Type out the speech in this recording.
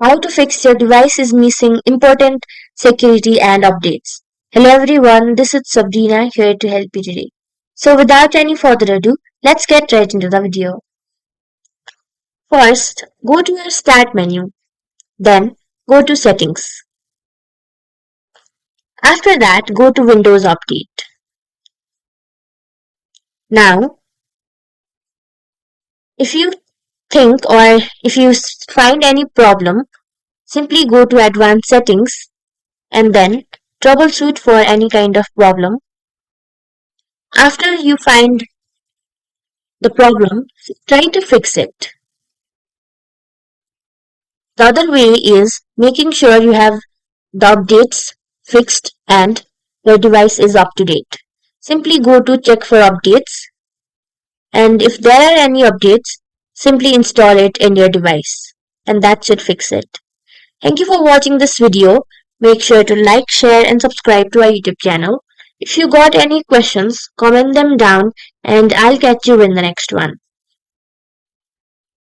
How to fix your device is missing important security and updates. Hello everyone, this is Sabrina here to help you today. So without any further ado, let's get right into the video. First, go to your Start menu, then go to Settings. After that, go to Windows Update. Now, if you think or if you find any problem, simply go to Advanced Settings and then troubleshoot for any kind of problem. After you find the problem, try to fix it. The other way is making sure you have the updates fixed and your device is up to date. Simply go to check for updates, and if there are any updates, simply install it in your device and that should fix it. Thank you for watching this video. Make sure to like, share and subscribe to our YouTube channel. If you got any questions, comment them down and I'll catch you in the next one.